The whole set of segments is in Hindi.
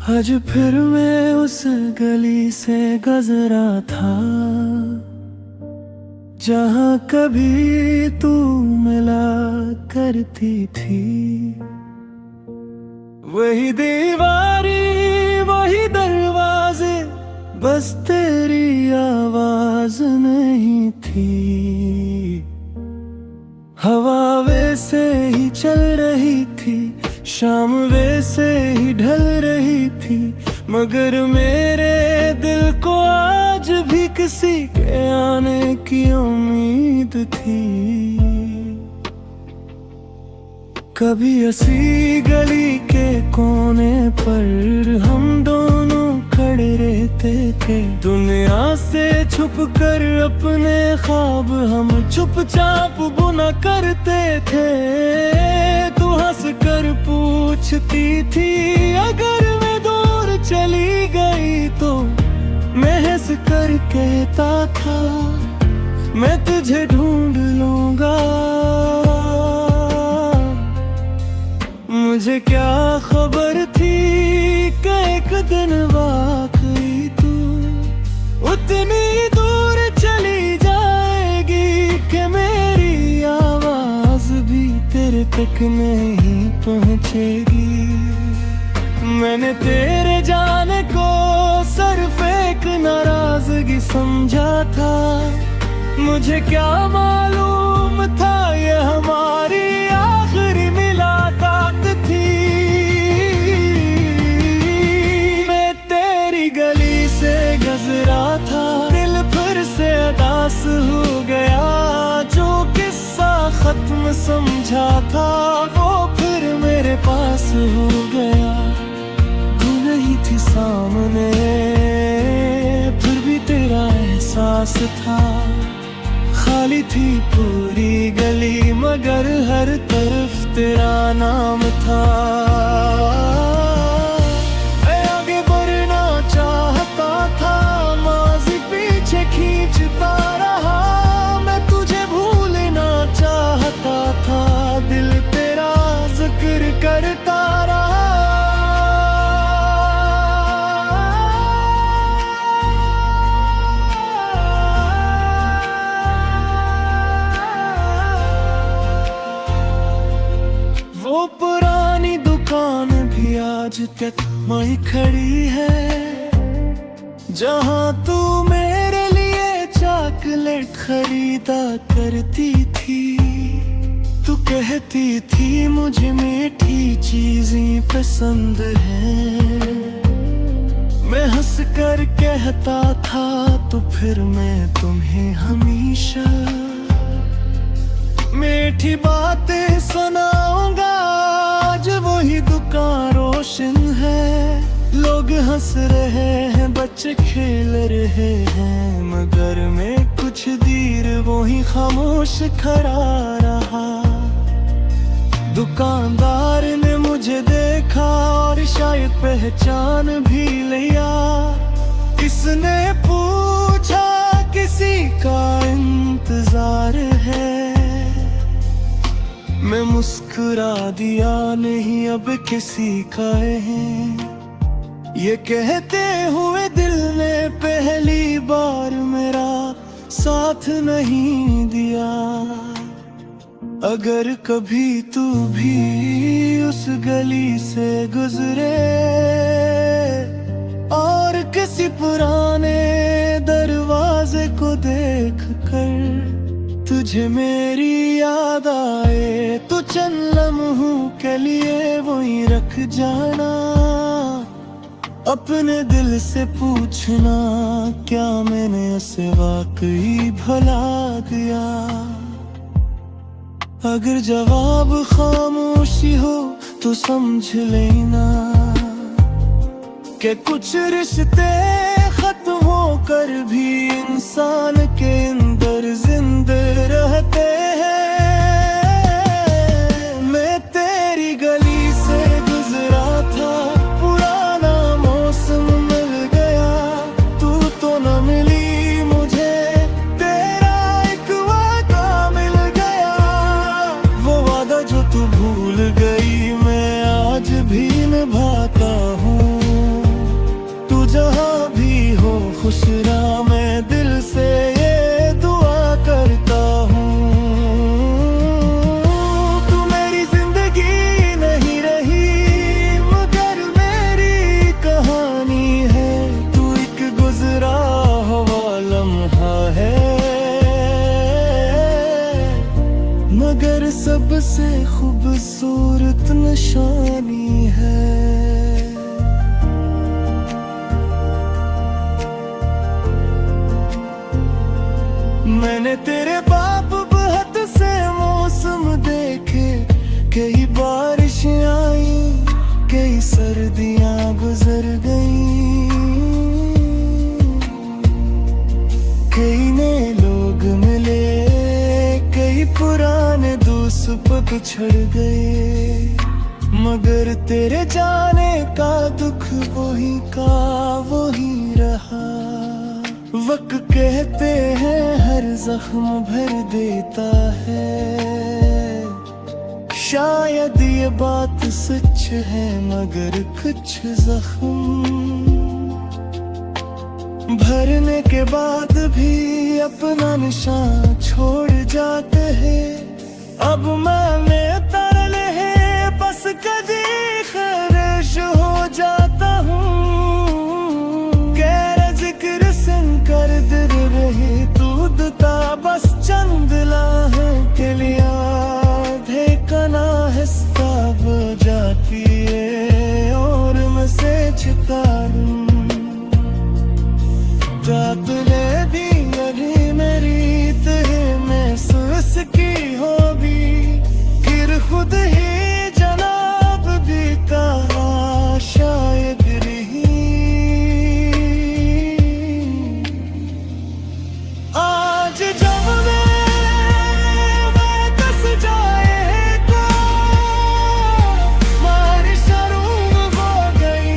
आज फिर मैं उस गली से गुजरा था जहाँ कभी तू मिला करती थी। वही दीवारी वही दरवाजे, बस तेरी आवाज नहीं थी। हवा वैसे ही चल रही थी, शाम वैसे ही ढल रही थी, मगर मेरे दिल को आज भी किसी के आने की उम्मीद थी। कभी ऐसी गली के कोने पर हम दोनों खड़े रहते थे, दुनिया से छुप कर अपने ख्वाब हम चुपचाप बुना करते थे। तू हंस कर पूछती थी अगर मैं दूर चली गई तो, मैं हंस कर कहता था मैं तुझे ढूंढ लूंगा। मुझे क्या खबर थी कि एक दिन वाकई तू उतनी दूर चली जाएगी कि मेरी आवाज भी तेरे तक नहीं पहुंचेगी। मैंने तेरे जाने को सिर्फ एक नाराजगी समझा था, मुझे क्या मालूम था ये हमारी आखिरी मुलाकात थी। मैं तेरी गली से गुजरा था, दिल फिर से उदास हो गया। जो किस्सा खत्म समझा था वो फिर मेरे पास हो गया। तू नहीं थी सामने फिर भी तेरा एहसास था, खाली थी पूरी गली मगर हर तरफ तेरा नाम था। मैं आगे बढ़ना चाहता था, माज़ी पीछे खींचता रहा। मैं तुझे भूलना चाहता था, दिल तेरा जिक्र करता रहा। वो पुरानी दुकान भी आज तक वहीं खड़ी है, जहाँ तू मेरे लिए चॉकलेट खरीदा करती थी। तू कहती थी मुझे मीठी चीजें पसंद हैं, मैं हंस कर कहता था तो फिर मैं तुम्हें हमेशा मीठी बातें सुनाऊंगा। आज वही दुकान रोशन है, लोग हंस रहे हैं, बच्चे खेल रहे हैं, मगर मैं कुछ देर वही खामोश खड़ा रहा। दुकानदार ने मुझे देखा और शायद पहचान भी लिया। इसने पूछा किसी का इंतजार है, मैं मुस्कुरा दिया नहीं अब किसी का है। ये कहते हुए दिल ने पहली बार मेरा साथ नहीं दिया। अगर कभी तू भी उस गली से गुजरे और किसी पुराने दरवाजे को देख कर तुझे मेरी याद आए तो चंद लम्हों के लिए वहीं रख जाना। अपने दिल से पूछना क्या मैंने उसे वाकई भुला दिया। अगर जवाब खामोशी हो तो समझ लेना कि कुछ रिश्ते खत्म होकर भी इंसान के अंदर जिंदा रहते हैं। मैं तेरी गली से गुजरा था, पुराना मौसम मिल गया, तू तो न मिली मुझे, तेरा एक वादा मिल गया। वो वादा जो तू भूल गई मैं आज भी निभाता हूँ। खुश रहा, मैं दिल से ये दुआ करता हूँ। तू मेरी जिंदगी नहीं रही मगर मेरी कहानी है, तू एक गुजरा हुआ लम्हा है मगर सबसे खूबसूरत निशानी है। मैंने तेरे बाप बहुत से मौसम देखे, कई बारिशें आई कई सर्दियां गुजर गईं, कई नए लोग मिले कई पुराने दोस्त पिछड़ गए, मगर तेरे जाने का दुख वही का वही रहा। वक्त कहते हैं हर जख्म भर देता है, शायद ये बात सच है मगर कुछ जख्म भरने के बाद भी अपना निशान छोड़ जाते हैं। अब मैंने तरले है बस कभी खरश हो जाता हूँ, गैर जिक्र सिन कर दिल रही दूधता बस चंद लाहे के लिया धेकना हिस्सा जाती है और मैं से छितारूं तातले दी अभी मेरी तुहे महसूस की होगी, फिर खुद ही जनाब भी कहा शायद रही। आज जब मैं कस जाएगा मारी शर्म हो गई,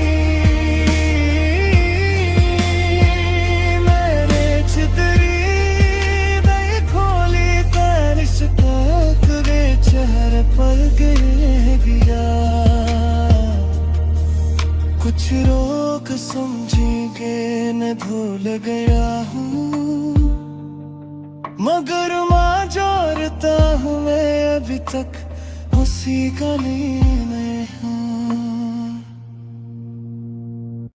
मैंने छितरी दई खोली बारिश तक वे चेहरे पर गिर गया। कुछ रोक समझी के न भूल गया हूँ मगर माँ जोड़ता हूँ मैं अभी तक उसी गली में हूँ।